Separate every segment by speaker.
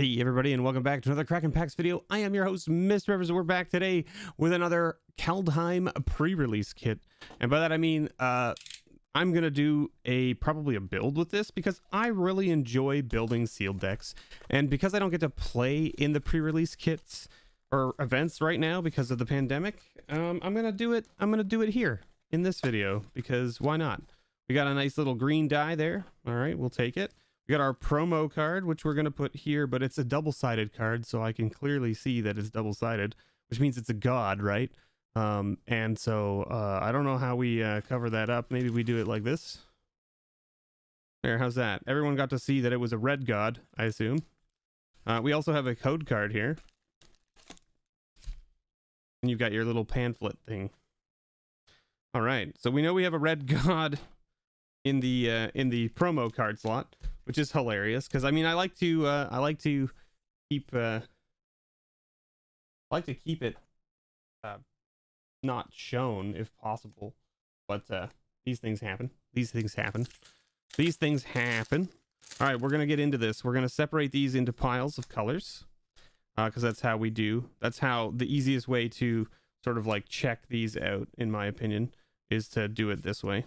Speaker 1: Hey everybody, and welcome back to another Kraken Packs video. I am your host, MrBevers, and we're back today with another Kaldheim pre-release kit. And by that I mean, I'm gonna do probably a build with this because I really enjoy building sealed decks. And because I don't get to play in the pre-release kits or events right now because of the pandemic, I'm gonna do it. I'm gonna do it here in this video because why not? We got a nice little green die there. All right, we'll take it. We got our promo card, which we're going to put here, but it's a double-sided card, so I can clearly see that it's double-sided, which means it's a god, right? And so I don't know how we cover that up. Maybe we do it like this. There, how's that? Everyone got to see that it was a red god, I assume. We also have a code card here. And you've got your little pamphlet thing. All right, so we know we have a red god in the promo card slot, which is hilarious because I mean I like to keep it not shown if possible, but these things happen. All right, we're gonna get into this. We're gonna separate these into piles of colors because that's how the easiest way to sort of like check these out, in my opinion, is to do it this way.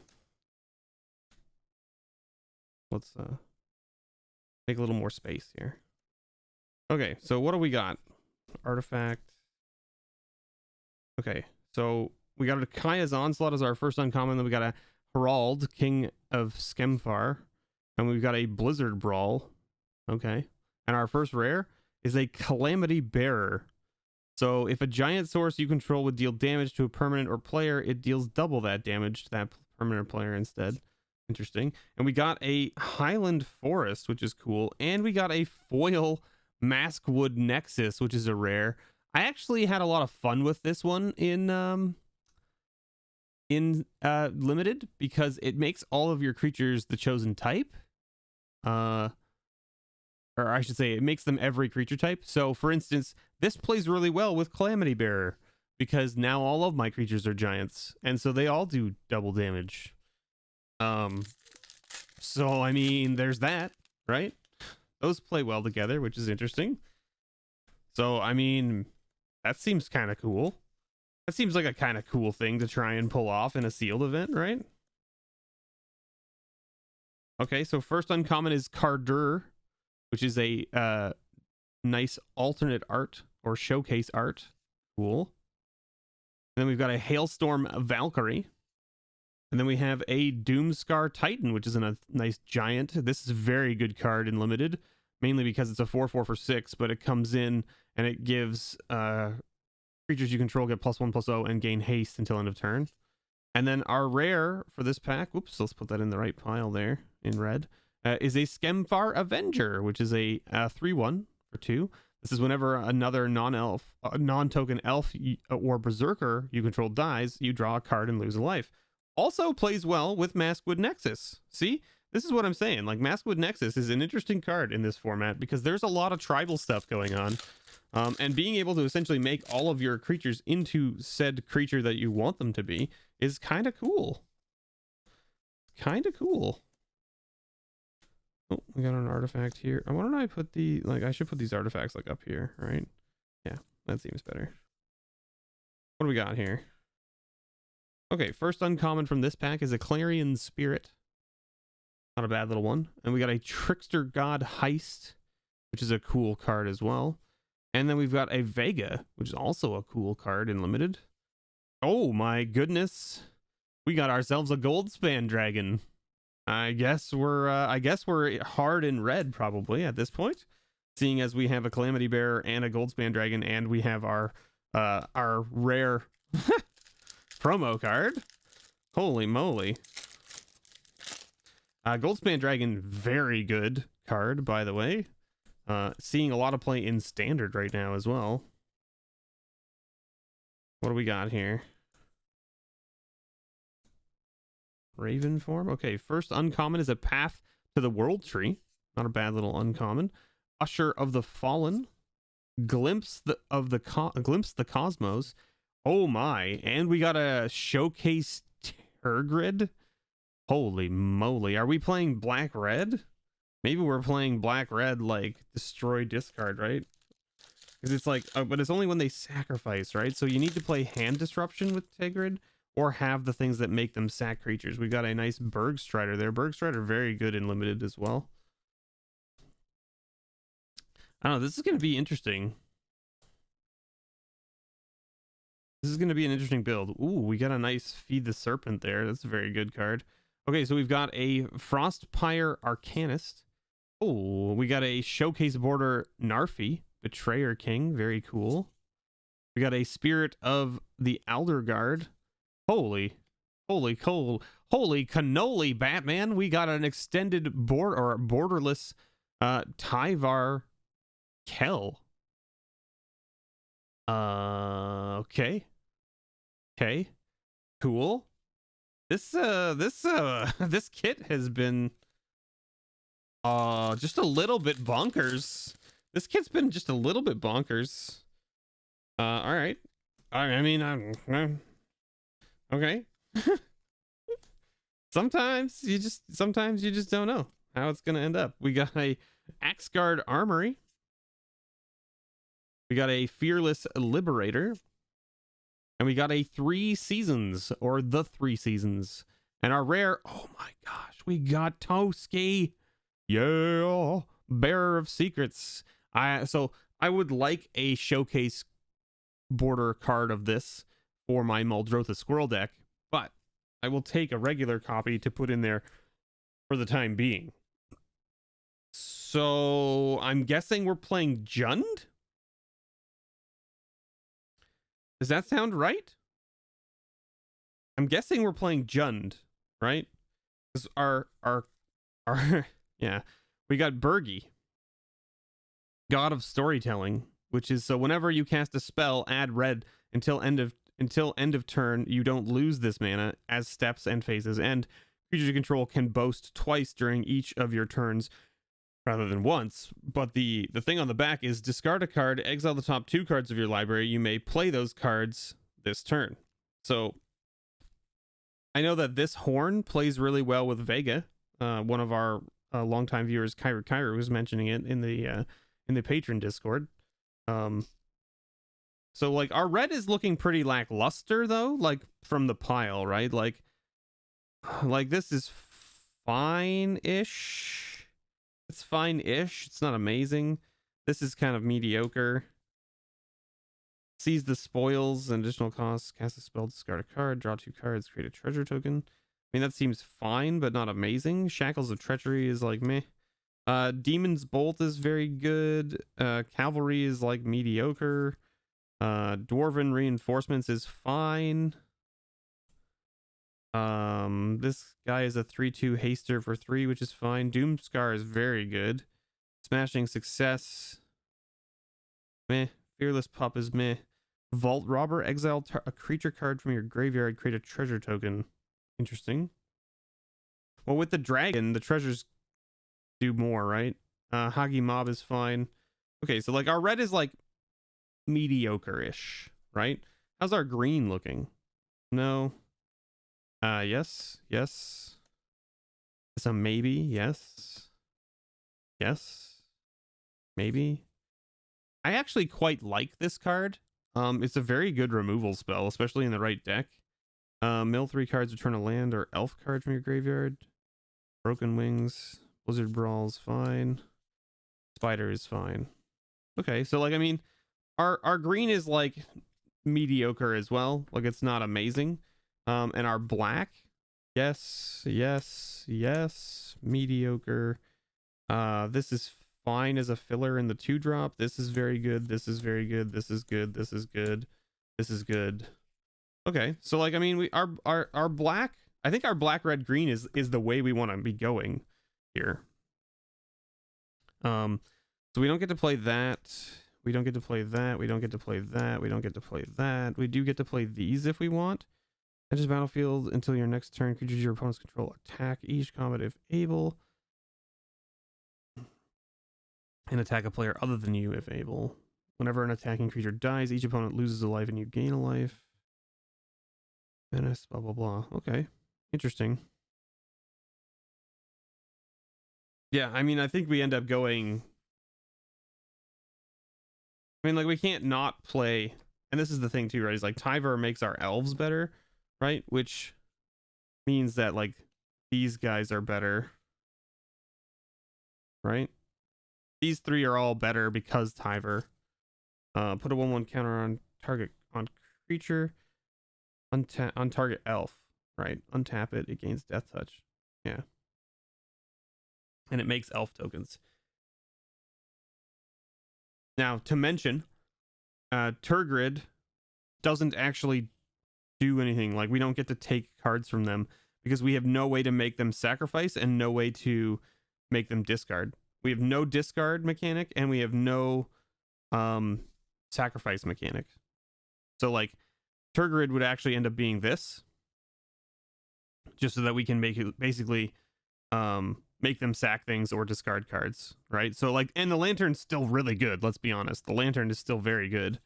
Speaker 1: Let's take a little more space here. Okay, so what do we got? Artifact. Okay, so we got a Kaya's Onslaught as our first uncommon. Then we got a Herald, King of Skemfar. And we've got a Blizzard Brawl. Okay. And our first rare is a Calamity Bearer. So if a giant source you control would deal damage to a permanent or player, it deals double that damage to that permanent player instead. Interesting. And we got a Highland Forest, which is cool, and we got a foil Maskwood Nexus, which is a rare. I actually had a lot of fun with this one in limited because it makes all of your creatures the chosen type, or I should say it makes them every creature type. So for instance, this plays really well with Calamity Bearer because now all of my creatures are giants, and so they all do double damage. So I mean, there's that, right? Those play well together, which is interesting. So I mean, that seems kind of cool. That seems like a kind of cool thing to try and pull off in a sealed event, right? Okay, so first uncommon is Cardur, which is a nice alternate art or showcase art. Cool. And then we've got a Hailstorm Valkyrie. And then we have a Doomscar Titan, which is a nice giant. This is a very good card in limited, mainly because it's a 4/4 for 6, but it comes in and it gives creatures you control get +1/+0 and gain haste until end of turn. And then our rare for this pack, oops, let's put that in the right pile there in red, is a Skemfar Avenger, which is a 3/1 for 2. This is whenever another non-token elf or berserker you control dies, you draw a card and lose a life. Also plays well with Maskwood Nexus. See, this is what I'm saying. Like, Maskwood Nexus is an interesting card in this format because there's a lot of tribal stuff going on. And being able to essentially make all of your creatures into said creature that you want them to be is kind of cool. Kind of cool. Oh, we got an artifact here. Why don't I put I should put these artifacts like up here, right? Yeah, that seems better. What do we got here? Okay, first uncommon from this pack is a Clarion Spirit. Not a bad little one. And we got a Trickster God Heist, which is a cool card as well. And then we've got a Vega, which is also a cool card in limited. Oh my goodness. We got ourselves a Goldspan Dragon. I guess we're hard in red probably at this point, seeing as we have a Calamity Bearer and a Goldspan Dragon, and we have our rare promo card. Holy moly. Goldspan Dragon, very good card, by the way. Seeing a lot of play in standard right now as well. What do we got here? Raven form. Okay, first uncommon is a Path to the World Tree. Not a bad little uncommon. Usher of the Fallen. Glimpse the Cosmos. Oh my, and we got a Showcase Tergrid. Holy moly, are we playing black red? Maybe we're playing black-red, like, destroy discard, right? Because it's like, but it's only when they sacrifice, right? So you need to play hand disruption with Tigrid, or have the things that make them sack creatures. We got a nice Bergstrider there. Bergstrider very good in limited as well. I don't know, this is going to be interesting. This is going to be an interesting build. Ooh, we got a nice Feed the Serpent there. That's a very good card. Okay, so we've got a Frostpire Arcanist. Oh, we got a Showcase Border Narfi, Betrayer King. Very cool. We got a Spirit of the Alderguard. Holy cannoli, Batman. We got an extended board or borderless Tyvar Kell. Okay. Okay. Cool. This kit has been just a little bit bonkers. This kit's been just a little bit bonkers. All right. I mean, I'm okay. Sometimes you just don't know how it's gonna end up. We got a Axguard Armory. We got a Fearless Liberator. And we got a 3 Seasons, or the 3 Seasons. And our rare, oh my gosh, we got Toski. Yeah, Bearer of Secrets. So I would like a Showcase border card of this for my Muldrotha Squirrel deck, but I will take a regular copy to put in there for the time being. So I'm guessing we're playing Jund? Does that sound right? I'm guessing we're playing Jund, right? Because our yeah, we got Bergi, God of Storytelling, which is so whenever you cast a spell, add red until end of turn. You don't lose this mana as steps and phases, and creatures you control can boast twice during each of your turns rather than once. But the thing on the back is discard a card, exile the top 2 cards of your library. You may play those cards this turn. So I know that this horn plays really well with Vega. One of our longtime viewers, Kyra, was mentioning it in the patron Discord. So like our red is looking pretty lackluster though, like from the pile, right? Like this is fine-ish. It's fine-ish. It's not amazing. This is kind of mediocre. Seize the spoils and additional costs. Cast a spell, discard a card, draw 2 cards, create a treasure token. I mean, that seems fine, but not amazing. Shackles of Treachery is like meh. Demon's Bolt is very good. Cavalry is like mediocre. Dwarven Reinforcements is fine. This guy is a 3/2 haster for 3, which is fine. Doomscar is very good. Smashing Success, meh. Fearless Pup is meh. Vault Robber, exile a creature card from your graveyard, create a treasure token. Interesting. Well, with the dragon, the treasures do more, right? Hagi Mob is fine. Okay, so like our red is like mediocre-ish, right? How's our green looking? No. Yes. It's a maybe. Yes. Maybe. I actually quite like this card. It's a very good removal spell, especially in the right deck. Mill 3 cards, return a land or elf card from your graveyard. Broken Wings, Blizzard Brawl's fine. Spider is fine. Okay, so like I mean, our green is like mediocre as well. Like it's not amazing. And our black, yes, mediocre. This is fine as a filler in the 2-drop. This is very good. This is very good. This is good. This is good. This is good. Okay, so like I mean, our black. I think our black, red, green is the way we want to be going here. So we don't get to play that. We don't get to play that. We don't get to play that. We don't get to play that. We do get to play these if we want. Enters battlefield until your next turn. Creatures your opponents control attack each combat if able. And attack a player other than you if able. Whenever an attacking creature dies, each opponent loses a life and you gain a life. Menace, blah, blah, blah. Okay. Interesting. Yeah, I mean, I think we end up going... I mean, like, we can't not play... And this is the thing, too, right? Is like, Tyvar makes our elves better, right? Which means that, like, these guys are better, right? These three are all better because Tyvar. Put a 1/1 counter on target on creature. On target elf, right? Untap it. It gains death touch. Yeah. And it makes elf tokens. Now, to mention, Turgid doesn't actually do anything. Like, we don't get to take cards from them because we have no way to make them sacrifice and no way to make them discard. We have no discard mechanic and we have no sacrifice mechanic. So, like, Turgid would actually end up being this, just so that we can make it basically make them sack things or discard cards, right? So, like, and the Lantern's still really good, let's be honest. The Lantern is still very good.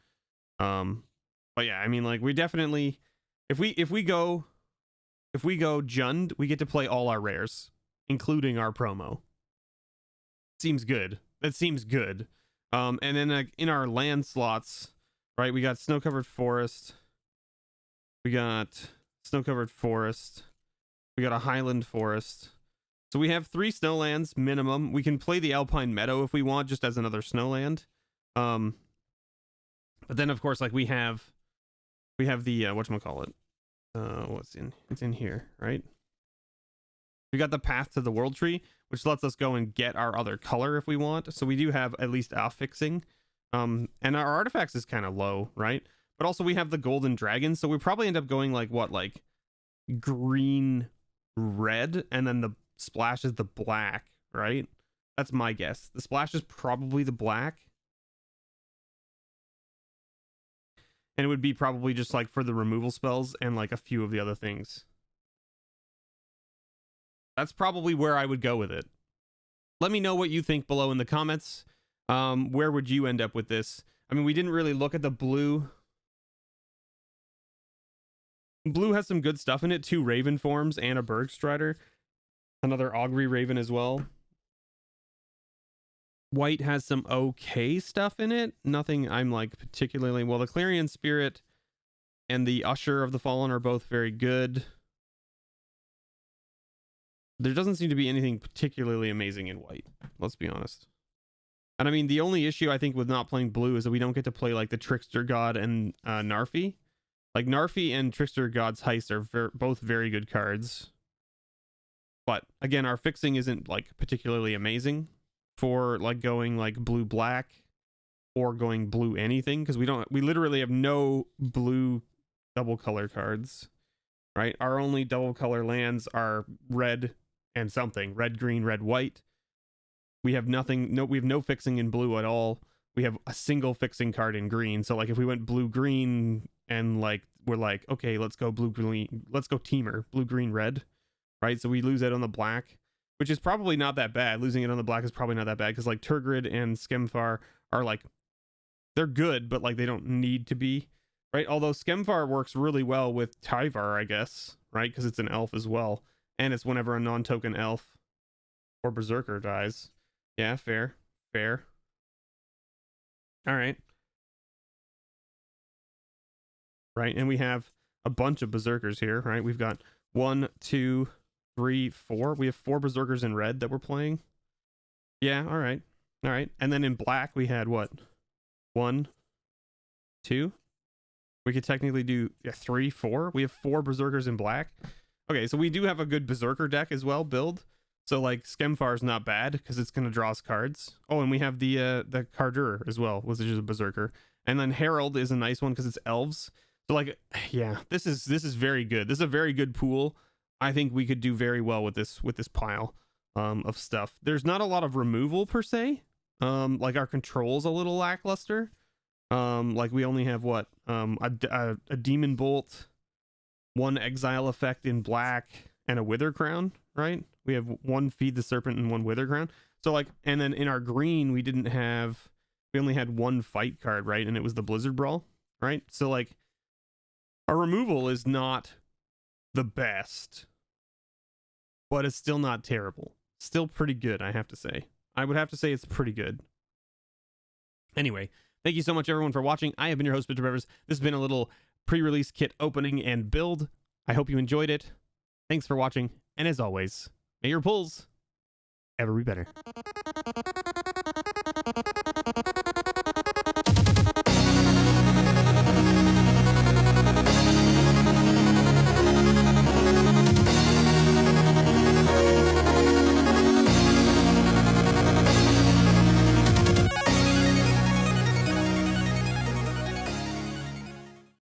Speaker 1: But yeah, I mean, like, we definitely, if we go Jund, we get to play all our rares, including our promo. Seems good. That seems good. And then, like, in our land slots, right, we got Snow-Covered Forest. We got Snow-Covered Forest. We got a Highland Forest. So we have 3 snowlands minimum. We can play the Alpine Meadow if we want, just as another snowland. But then, of course, like, we have the whatchamacallit. It's in here, right? We got the Path to the World Tree, which lets us go and get our other color if we want. So we do have at least a fixing. And our artifacts is kind of low, right? But also we have the Golden Dragon, so we probably end up going like what, like green, red, and then the splash is the black, right? That's my guess. The splash is probably the black. And it would be probably just like for the removal spells and like a few of the other things. That's probably where I would go with it. Let me know what you think below in the comments. Where would you end up with this? I mean, we didn't really look at the blue. Blue has some good stuff in it. 2 Raven forms and a Bergstrider. Another Augury Raven as well. White has some okay stuff in it. Nothing I'm like particularly... Well, the Clarion Spirit and the Usher of the Fallen are both very good. There doesn't seem to be anything particularly amazing in white. Let's be honest. And I mean, the only issue I think with not playing blue is that we don't get to play like the Trickster God and Narfi. Like, Narfi and Trickster God's Heist are both very good cards. But again, our fixing isn't like particularly amazing for like going like blue black or going blue anything, because we literally have no blue double color cards, right? Our only double color lands are red and something, red, green, red, white. We have nothing. No, we have no fixing in blue at all. We have a single fixing card in green. So like if we went blue green and like we're like, okay, let's go blue green, let's go teamer, blue green red, right? So we lose it on the black, which is probably not that bad. Losing it on the black is probably not that bad, because like Turgid and Skemfar are like, they're good, but like they don't need to be, right? Although Skemfar works really well with Tyvar, I guess, right? Because it's an elf as well, and it's whenever a non-token elf or Berserker dies. Yeah, fair. All right. Right, and we have a bunch of Berserkers here, right? We've got 1, 2, 3, 4. We have 4 Berserkers in red that we're playing. Yeah, all right. And then in black we had what? 1, 2. We could technically do 3, 4. We have 4 Berserkers in black. Okay, so we do have a good Berserker deck as well build. So like Skemfar is not bad because it's gonna draw us cards. Oh, and we have the Kardur as well, which is a Berserker. And then Herald is a nice one because it's elves. So like, yeah, this is very good. This is a very good pool. I think we could do very well with this pile of stuff. There's not a lot of removal per se. Like our control's a little lackluster. Like we only have what? A Demon Bolt, 1 Exile effect in black, and a Wither Crown, right? We have 1 Feed the Serpent and 1 Wither Crown. So like, and then in our green we only had 1 fight card, right? And it was the Blizzard Brawl, right? So like, our removal is not the best, but it's still not terrible. still pretty good, I have to say. I would have to say it's pretty good. Anyway, thank you so much, everyone, for watching. I have been your host, MrBevers. This has been a little pre-release kit opening and build. I hope you enjoyed it. Thanks for watching, and as always, may your pulls ever be better.